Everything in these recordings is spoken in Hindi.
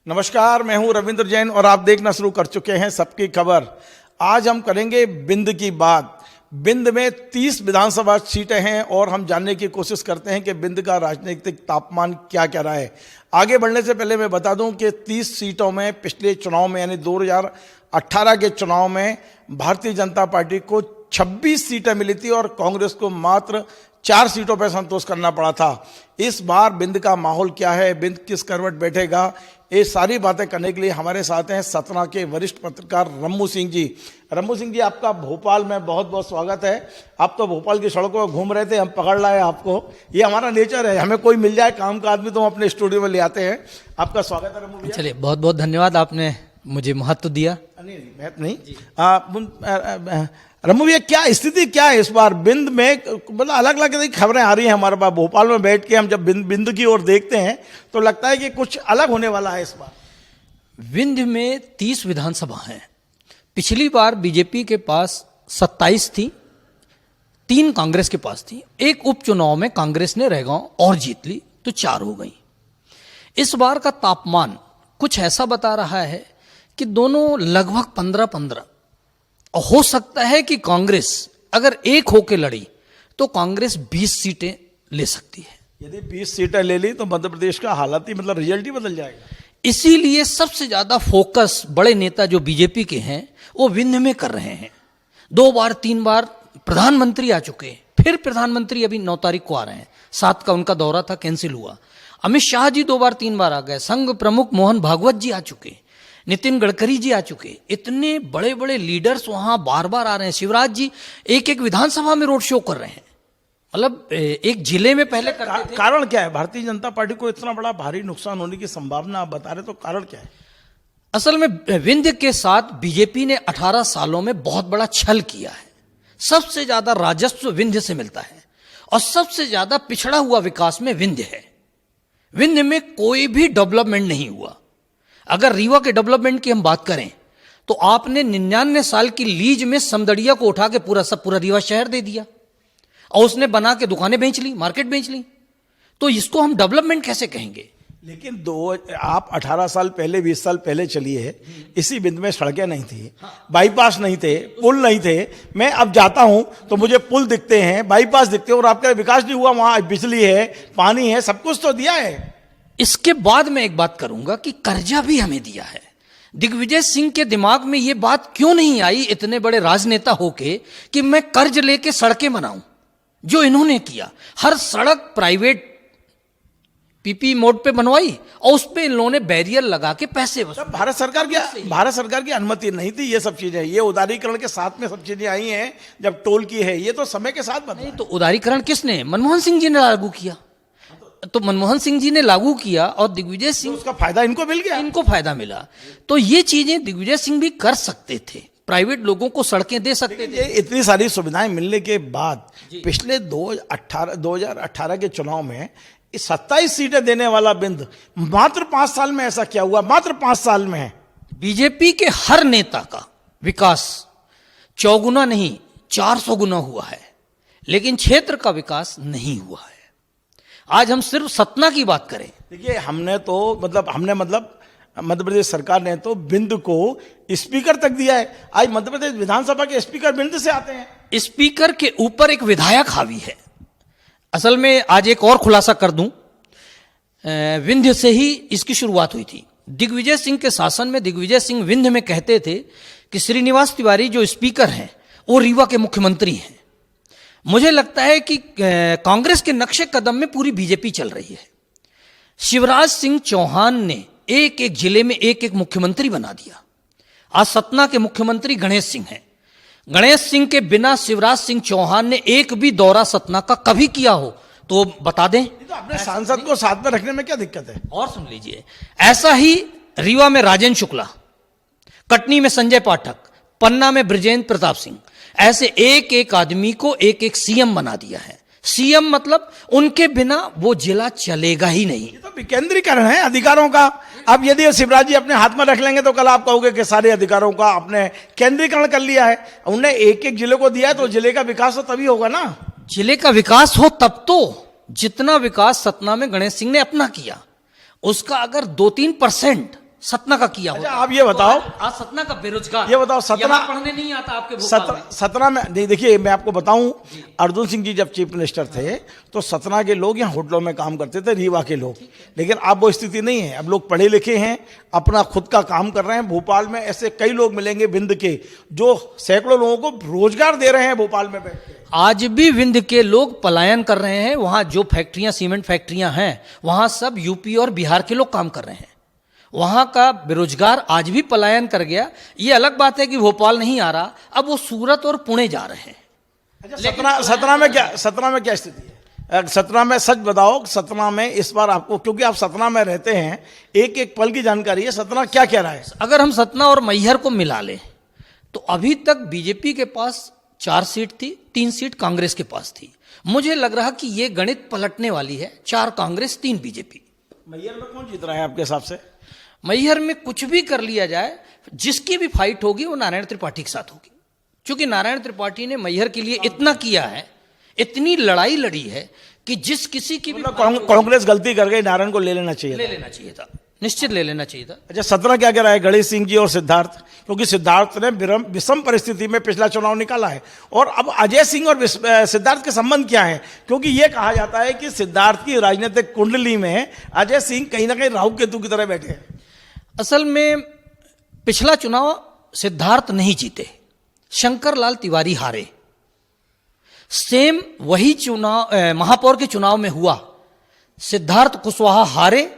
नमस्कार, मैं हूं रविंद्र जैन और आप देखना शुरू कर चुके हैं सबकी खबर। आज हम करेंगे बिंद की बात। बिंद में 30 विधानसभा सीटें हैं और हम जानने की कोशिश करते हैं कि बिंद का राजनीतिक तापमान क्या कह रहा है। आगे बढ़ने से पहले मैं बता दूं कि 30 सीटों में पिछले चुनाव में यानी 2018 के चुनाव में भारतीय जनता पार्टी को 26 सीटें मिली थी और कांग्रेस को मात्र 4 सीटों पर संतोष करना पड़ा था। इस बार बिंद का माहौल क्या है, बिंद किस करवट बैठेगा, ये सारी बातें करने के लिए हमारे साथ हैं सतना के वरिष्ठ पत्रकार रम्मू सिंह जी। रम्मू सिंह जी, आपका भोपाल में बहुत बहुत स्वागत है। आप तो भोपाल की सड़कों पर घूम रहे थे, हम पकड़ लाए आपको। ये हमारा नेचर है, हमें कोई मिल जाए काम का आदमी तो हम अपने स्टूडियो में ले आते हैं। आपका स्वागत है रम्मू भैया। चलिए, बहुत बहुत धन्यवाद, आपने मुझे महत्व दिया। नहीं, महत्व नहीं। रम्मू भैया, क्या स्थिति क्या है इस बार बिंद में? मतलब अलग अलग खबरें आ रही हैं हमारे पास। भोपाल में बैठ के हम जब बिंद की ओर देखते हैं तो लगता है कि कुछ अलग होने वाला है इस बार। विंध्य में 30 विधानसभा हैं। पिछली बार बीजेपी के पास 27 थी, 3 कांग्रेस के पास थी। एक उपचुनाव में कांग्रेस ने रहगांव और जीत ली तो 4 हो गई। इस बार का तापमान कुछ ऐसा बता रहा है कि दोनों लगभग 15-15। हो सकता है कि कांग्रेस अगर एक होकर लड़ी तो कांग्रेस 20 सीटें ले सकती है। यदि 20 सीटें ले ली तो मध्य प्रदेश का हालात ही मतलब रिजल्ट ही बदल जाएगा। इसीलिए सबसे ज्यादा फोकस बड़े नेता जो बीजेपी के हैं वो विंध्य में कर रहे हैं। 2 बार 3 बार प्रधानमंत्री आ चुके हैं, फिर प्रधानमंत्री अभी 9 तारीख को आ रहे हैं। 7 का उनका दौरा था, कैंसिल हुआ। अमित शाह जी 2 बार 3 बार आ गए। संघ प्रमुख मोहन भागवत जी आ चुके, नितिन गडकरी जी आ चुके। इतने बड़े बड़े लीडर्स वहां बार बार आ रहे हैं। शिवराज जी एक विधानसभा में रोड शो कर रहे हैं। मतलब एक जिले में पहले करते थे। कारण क्या है? भारतीय जनता पार्टी को इतना बड़ा भारी नुकसान होने की संभावना आप बता रहे, तो कारण क्या है? असल में विंध्य के साथ बीजेपी ने 18 सालों में बहुत बड़ा छल किया है। सबसे ज्यादा राजस्व विंध्य से मिलता है और सबसे ज्यादा पिछड़ा हुआ विकास में विंध्य है। विंध्य में कोई भी डेवलपमेंट नहीं हुआ। अगर रीवा के डेवलपमेंट की हम बात करें तो आपने 99 साल की लीज में समदड़िया को उठा के पूरा रीवा शहर दे दिया और उसने बना के दुकानें बेच ली, मार्केट बेच ली। तो इसको हम डेवलपमेंट कैसे कहेंगे? लेकिन आप 18 साल पहले 20 साल पहले चलिए, इसी बिंद में सड़कें नहीं थी, बाईपास नहीं थे, पुल नहीं थे। मैं अब जाता हूं तो मुझे पुल दिखते हैं, बाईपास दिखते हैं और आपका विकास नहीं हुआ। वहां बिजली है, पानी है, सब कुछ तो दिया है। इसके बाद मैं एक बात करूंगा कि कर्जा भी हमें दिया है। दिग्विजय सिंह के दिमाग में यह बात क्यों नहीं आई इतने बड़े राजनेता होके कि मैं कर्ज लेके सड़कें बनाऊं? जो इन्होंने किया, हर सड़क प्राइवेट पीपी मोड पे बनवाई और उस पे इन लोगों ने बैरियर लगा के पैसे वसूले। भारत सरकार की अनुमति नहीं थी। ये सब चीजें, ये उदारीकरण के साथ में सब चीजें आई हैं। जब टोल की है, ये तो समय के साथ बदला। तो उदारीकरण किसने? मनमोहन सिंह जी ने लागू किया। तो मनमोहन सिंह जी ने लागू किया और दिग्विजय सिंह, तो उसका फायदा इनको मिल गया। इनको फायदा मिला। तो ये चीजें दिग्विजय सिंह भी कर सकते थे, प्राइवेट लोगों को सड़कें दे सकते थे। इतनी सारी सुविधाएं मिलने के बाद पिछले 2018 के चुनाव में 27 सीटें देने वाला बिंद मात्र 5 साल में ऐसा क्या हुआ? मात्र 5 साल में बीजेपी के हर नेता का विकास 4 गुना नहीं 400 गुना हुआ है, लेकिन क्षेत्र का विकास नहीं हुआ है। आज हम सिर्फ सतना की बात करें। देखिए, मध्य प्रदेश सरकार ने तो बिंद को स्पीकर तक दिया है। आज मध्य प्रदेश विधानसभा के स्पीकर बिंद से आते हैं। स्पीकर के ऊपर एक विधायक हावी है। असल में आज एक और खुलासा कर दूं, विंध्य से ही इसकी शुरुआत हुई थी। दिग्विजय सिंह के शासन में दिग्विजय सिंह विंध्य में कहते थे कि श्रीनिवास तिवारी जो स्पीकर हैं वो रीवा के मुख्यमंत्री हैं। मुझे लगता है कि कांग्रेस के नक्शे कदम में पूरी बीजेपी चल रही है। शिवराज सिंह चौहान ने एक जिले में एक मुख्यमंत्री बना दिया। आज सतना के मुख्यमंत्री गणेश सिंह हैं। गणेश सिंह के बिना शिवराज सिंह चौहान ने एक भी दौरा सतना का कभी किया हो तो बता दें। तो अपने सांसद को साथ में रखने में क्या दिक्कत है? और सुन लीजिए, ऐसा ही रीवा में राजेंद्र शुक्ला, कटनी में संजय पाठक, पन्ना में बृजेंद्र प्रताप सिंह, ऐसे एक आदमी को एक सीएम बना दिया है। सीएम मतलब उनके बिना वो जिला चलेगा ही नहीं। ये तो विकेंद्रीकरण है अधिकारों का। अब यदि शिवराज जी अपने हाथ में रख लेंगे तो कल आप कहोगे कि सारे अधिकारों का अपने केंद्रीकरण कर लिया है। उन्हें एक जिले को दिया है तो जिले का विकास तो तभी होगा ना। जिले का विकास हो तब तो। जितना विकास सतना में गणेश सिंह ने अपना किया, उसका अगर 2-3% सतना का किया अच्छा, होता। आप ये बताओ, तो आज सतना का बेरोजगार, ये बताओ, सतना यहाँ पढ़ने नहीं आता आपके भोपाल में। सतना में देखिए, मैं आपको बताऊं, अर्जुन सिंह जी जब चीफ मिनिस्टर थे तो सतना के लोग यहाँ होटलों में काम करते थे, रीवा के लोग। लेकिन अब वो स्थिति नहीं है, अब लोग पढ़े लिखे हैं, अपना खुद का काम कर रहे हैं। भोपाल में ऐसे कई लोग मिलेंगे विंध्य के जो सैकड़ों लोगों को रोजगार दे रहे हैं भोपाल में बैठ के। आज भी विंध्य के लोग पलायन कर रहे हैं। वहां जो फैक्ट्रियां, सीमेंट फैक्ट्रियां हैं, वहां सब यूपी और बिहार के लोग काम कर रहे हैं। वहां का बेरोजगार आज भी पलायन कर गया। ये अलग बात है कि भोपाल नहीं आ रहा, अब वो सूरत और पुणे जा रहे हैं। अच्छा, सतना में क्या स्थिति है? सतना में सच बताओ, सतना में इस बार आपको, क्योंकि आप सतना में रहते हैं, एक एक पल की जानकारी है, सतना क्या कह रहा है? अगर हम सतना और मैहर को मिला लें तो अभी तक बीजेपी के पास 4 सीट थी, 3 सीट कांग्रेस के पास थी। मुझे लग रहा कि ये गणित पलटने वाली है, 4 कांग्रेस 3 बीजेपी। मैहर में कौन जीत रहा है आपके हिसाब से? मैहर में कुछ भी कर लिया जाए, जिसकी भी फाइट होगी वो नारायण त्रिपाठी के साथ होगी, क्योंकि नारायण त्रिपाठी ने मैहर के लिए इतना किया है, इतनी लड़ाई लड़ी है कि जिस किसी की भी कांग्रेस गलती कर गई, नारायण को ले लेना चाहिए, ले लेना चाहिए था, निश्चित ले लेना चाहिए था। अच्छा, सतना क्या कह रहा है गणेश सिंह जी और सिद्धार्थ? क्योंकि सिद्धार्थ ने विषम परिस्थिति में पिछला चुनाव निकाला है, और अब अजय सिंह और सिद्धार्थ के संबंध क्या है? क्योंकि यह कहा जाता है कि सिद्धार्थ की राजनीतिक कुंडली में अजय सिंह कहीं ना कहीं राहु केतु की तरह बैठे हैं। असल में पिछला चुनाव सिद्धार्थ नहीं जीते, शंकर लाल तिवारी हारे। सेम वही चुनाव महापौर के चुनाव में हुआ, सिद्धार्थ कुशवाहा हारे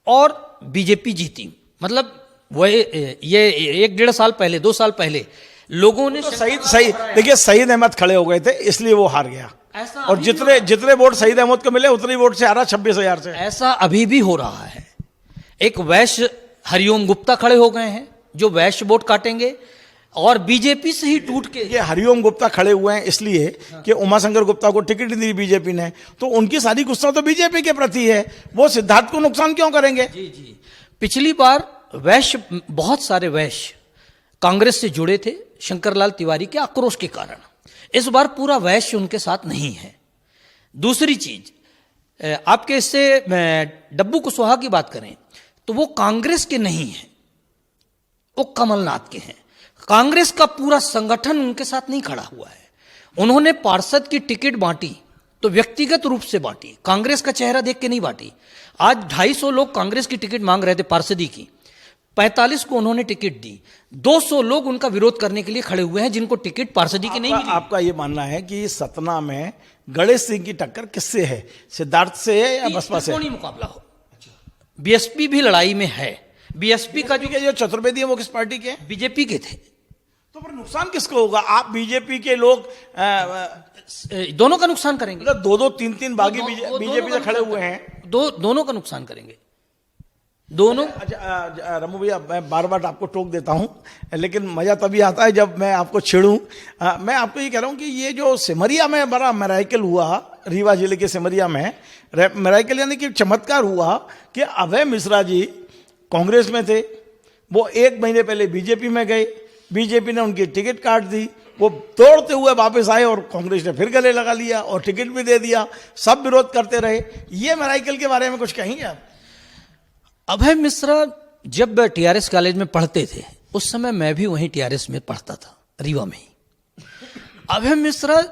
और बीजेपी जीती। मतलब वह ये 1-1.5 साल पहले, 2 साल पहले लोगों ने तो सही देखिए, सईद अहमद खड़े हो गए थे, इसलिए वो हार गया। और जितने वोट सईद अहमद को मिले उतने वोट से हारा, 26,000 से। ऐसा अभी भी हो रहा है। एक वैश्य हरिओम गुप्ता खड़े हो गए हैं जो वैश्य वोट काटेंगे, और बीजेपी से ही टूट के ये हरिओम गुप्ता खड़े हुए हैं इसलिए कि उमाशंकर गुप्ता को टिकट दी बीजेपी ने, तो उनकी सारी गुस्सा तो बीजेपी के प्रति है। वो सिद्धार्थ को नुकसान क्यों करेंगे? जी। पिछली बार वैश्य, बहुत सारे वैश्य कांग्रेस से जुड़े थे शंकरलाल तिवारी के आक्रोश के कारण। इस बार पूरा वैश्य उनके साथ नहीं है। दूसरी चीज, आपके इससे डब्बू कुशवाहा की बात करें तो वो कांग्रेस के नहीं है, वो कमलनाथ के हैं। कांग्रेस का पूरा संगठन उनके साथ नहीं खड़ा हुआ है। उन्होंने पार्षद की टिकट बांटी तो व्यक्तिगत रूप से बांटी, कांग्रेस का चेहरा देख के नहीं बांटी। आज 250 लोग कांग्रेस की टिकट मांग रहे थे पार्षदी की, 45 को उन्होंने टिकट दी। 200 लोग उनका विरोध करने के लिए खड़े हुए हैं जिनको टिकट पार्षदी की नहीं मिली। आपका ये मानना है कि सतना में गणेश सिंह की टक्कर किससे है, सिद्धार्थ से है या बसपा से? त्रिकोणीय मुकाबला हो। बीएसपी भी लड़ाई में है। बीएसपी का जो चतुर्वेदी है वो किस पार्टी के? बीजेपी के थे। तो पर नुकसान किसको होगा? आप बीजेपी के लोग दोनों का नुकसान करेंगे। मतलब 2-2, 3-3 बागी बीजेपी से खड़े हुए हैं, दोनों का नुकसान करेंगे, दोनों। अच्छा रमू भैया, मैं बार बार आपको टोक देता हूं, लेकिन मजा तभी आता है जब मैं आपको छेड़ूं। मैं आपको ये कह रहा हूं कि ये जो सिमरिया में बड़ा मेराइकल हुआ, रीवा जिले के सिमरिया में मेराइकल यानी कि चमत्कार हुआ कि अभय मिश्रा जी कांग्रेस में थे, वो 1 महीने पहले बीजेपी में गए, बीजेपी ने उनकी टिकट काट दी, वो दौड़ते हुए वापस आए और कांग्रेस ने फिर गले लगा लिया और टिकट भी दे दिया, सब विरोध करते रहे। ये मेराइकल के बारे में कुछ कहेंगे आप? अभय मिश्रा जब टीआरएस कॉलेज में पढ़ते थे उस समय मैं भी वहीं टीआरएस में पढ़ता था, रीवा में ही। अभय मिश्रा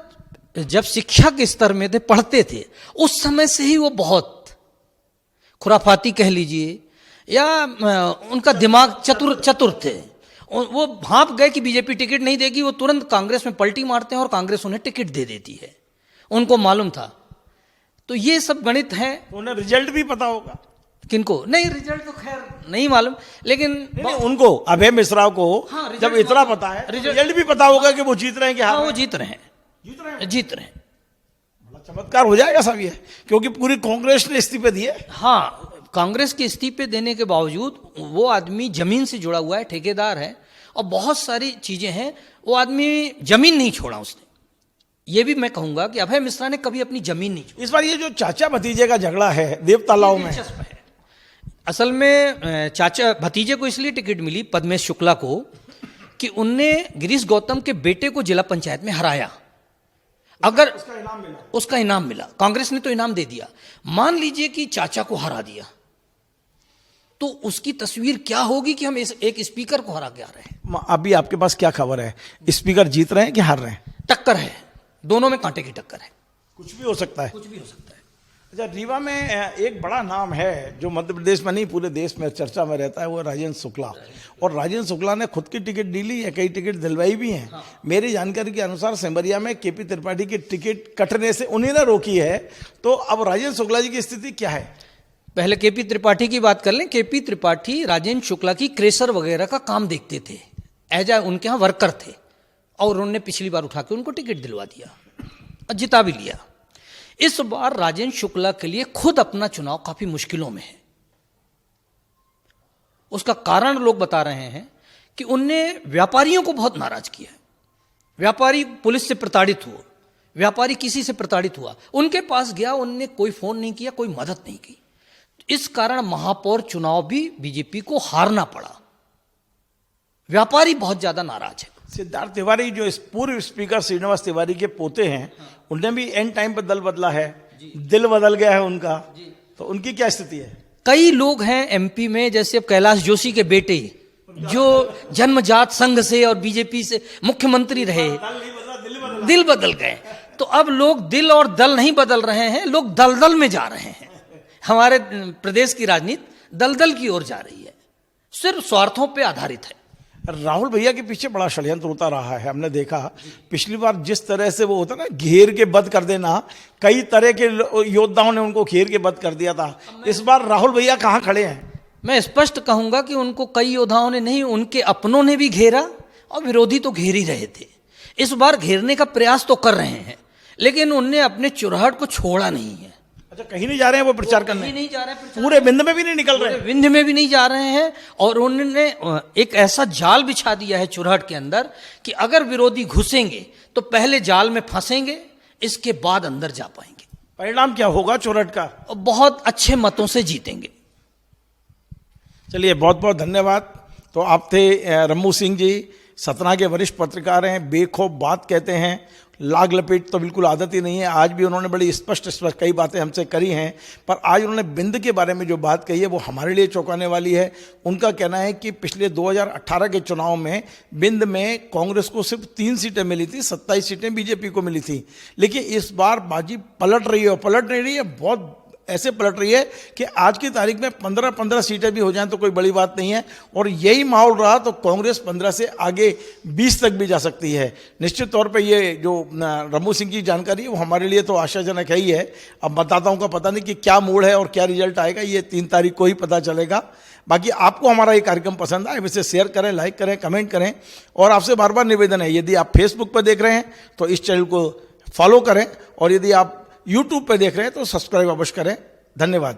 जब शिक्षा के स्तर में थे, पढ़ते थे, उस समय से ही वो बहुत खुराफाती कह लीजिए या उनका दिमाग चतुर थे। वो भांप गए कि बीजेपी टिकट नहीं देगी, वो तुरंत कांग्रेस में पलटी मारते हैं और कांग्रेस उन्हें टिकट दे देती है, उनको मालूम था। तो ये सब गणित है। उन्हें रिजल्ट भी पता होगा। किनको? नहीं, रिजल्ट तो खैर नहीं मालूम, लेकिन नहीं, उनको अभय मिश्रा को जब इतना पता है, रिजल्ट भी पता होगा कि वो जीत रहे हैं कि हार रहे हैं। वो जीत रहे हैं। चमत्कार हो जाएगा सब ये, क्योंकि पूरी कांग्रेस ने इस्तीफे दिए। हाँ, कांग्रेस के इस्तीफे देने के बावजूद वो आदमी जमीन से जुड़ा हुआ है, ठेकेदार है और बहुत सारी चीजें हैं। वो आदमी जमीन नहीं छोड़ा उसने। ये भी मैं कहूंगा कि अभय मिश्रा ने कभी अपनी जमीन नहीं छोड़ी। इस बार ये जो चाचा भतीजे का झगड़ा है देवतालाओं में, असल में चाचा भतीजे को इसलिए टिकट मिली पद्मेश शुक्ला को कि उनने गिरीश गौतम के बेटे को जिला पंचायत में हराया। अगर उसका इनाम मिला, कांग्रेस ने तो इनाम दे दिया। मान लीजिए कि चाचा को हरा दिया तो उसकी तस्वीर क्या होगी कि हम एक स्पीकर को हरा के आ रहे हैं। अभी आपके पास क्या खबर है, स्पीकर जीत रहे हैं कि हार रहे हैं? टक्कर है, दोनों में कांटे की टक्कर है, कुछ भी हो सकता है। कुछ भी हो सकता है। अच्छा, रीवा में एक बड़ा नाम है जो मध्य प्रदेश में नहीं पूरे देश में चर्चा में रहता है, वो राजेंद्र शुक्ला। और राजेंद्र शुक्ला ने खुद की टिकट ली है, कई टिकट दिलवाई भी हैं। हाँ। मेरी जानकारी के अनुसार सिमरिया में केपी त्रिपाठी की टिकट कटने से उन्हीं ने रोकी है। तो अब राजेंद्र शुक्ला जी की स्थिति क्या है? पहले केपी त्रिपाठी की बात कर लें। केपी त्रिपाठी राजेंद्र शुक्ला की क्रेशर वगैरह का काम देखते थे, एज ए उनके यहाँ वर्कर थे, और उन्होंने पिछली बार उठा के उनको टिकट दिलवा दिया और जिता भी लिया। इस बार राजेंद्र शुक्ला के लिए खुद अपना चुनाव काफी मुश्किलों में है। उसका कारण लोग बता रहे हैं कि उनने व्यापारियों को बहुत नाराज किया है। व्यापारी पुलिस से प्रताड़ित हुआ, व्यापारी किसी से प्रताड़ित हुआ, उनके पास गया, उनने कोई फोन नहीं किया, कोई मदद नहीं की। इस कारण महापौर चुनाव भी बीजेपी को हारना पड़ा। व्यापारी बहुत ज्यादा नाराज है। सिद्धार्थ तिवारी जो इस पूर्व स्पीकर श्रीनिवास तिवारी के पोते हैं, उनने भी एंड टाइम पर दल बदला है, दिल बदल गया है उनका, तो उनकी क्या स्थिति है? कई लोग हैं एमपी में, जैसे अब कैलाश जोशी के बेटे जो जन्मजात संघ से और बीजेपी से मुख्यमंत्री रहे, दिल बदल गए। तो अब लोग दिल और दल नहीं बदल रहे हैं, लोग दलदल में जा रहे हैं। हमारे प्रदेश की राजनीति दलदल की ओर जा रही है, सिर्फ स्वार्थों पे आधारित है। राहुल भैया के पीछे बड़ा षड्यंत्र होता रहा है। हमने देखा पिछली बार जिस तरह से वो होता ना, घेर के बद कर देना, कई तरह के योद्धाओं ने उनको घेर के बद कर दिया था। इस बार राहुल भैया कहाँ खड़े हैं? मैं स्पष्ट कहूंगा कि उनको कई योद्धाओं ने नहीं, उनके अपनों ने भी घेरा और विरोधी तो घेर ही रहे थे। इस बार घेरने का प्रयास तो कर रहे हैं, लेकिन उनने अपने चुरहट को छोड़ा नहीं है। अच्छा, कहीं नहीं जा रहे हैं वो प्रचार करने? कहीं नहीं जा रहे हैं, पूरे विंध्य में भी नहीं निकल रहे? विंध्य में भी नहीं जा रहे हैं। और उन्होंने एक ऐसा जाल बिछा दिया है चुरहट के अंदर कि अगर विरोधी घुसेंगे तो पहले जाल में फंसेंगे, इसके बाद अंदर जा पाएंगे। परिणाम क्या होगा चुरहट का? बहुत अच्छे मतों से जीतेंगे। चलिए, बहुत बहुत धन्यवाद। तो आप थे रम्मू सिंह जी, सतना के वरिष्ठ पत्रकार हैं, बेखौफ बात कहते हैं, लाग लपेट तो बिल्कुल आदत ही नहीं है। आज भी उन्होंने बड़ी स्पष्ट कई बातें हमसे करी हैं, पर आज उन्होंने बिंद के बारे में जो बात कही है वो हमारे लिए चौंकाने वाली है। उनका कहना है कि पिछले 2018 के चुनाव में बिंद में कांग्रेस को सिर्फ 3 सीटें मिली थी, 27 सीटें बीजेपी को मिली थी। लेकिन इस बार बाजी पलट रही है, और पलट नहीं रही है, बहुत ऐसे पलट रही है कि आज की तारीख में 15-15 सीटें भी हो जाएं तो कोई बड़ी बात नहीं है। और यही माहौल रहा तो कांग्रेस 15 से आगे 20 तक भी जा सकती है। निश्चित तौर पे ये जो रम्मू सिंह की जानकारी है वो हमारे लिए तो आशाजनक ही है। अब मतदाताओं का पता नहीं कि क्या मूड है और क्या रिजल्ट आएगा, ये 3 तारीख को ही पता चलेगा। बाकी आपको हमारा ये कार्यक्रम पसंद आए, इसे शेयर करें, लाइक करें, कमेंट करें। और आपसे बार बार निवेदन है, यदि आप फेसबुक पर देख रहे हैं तो इस चैनल को फॉलो करें, और यदि आप यूट्यूब पे देख रहे हैं तो सब्सक्राइब अवश्य करें। धन्यवाद।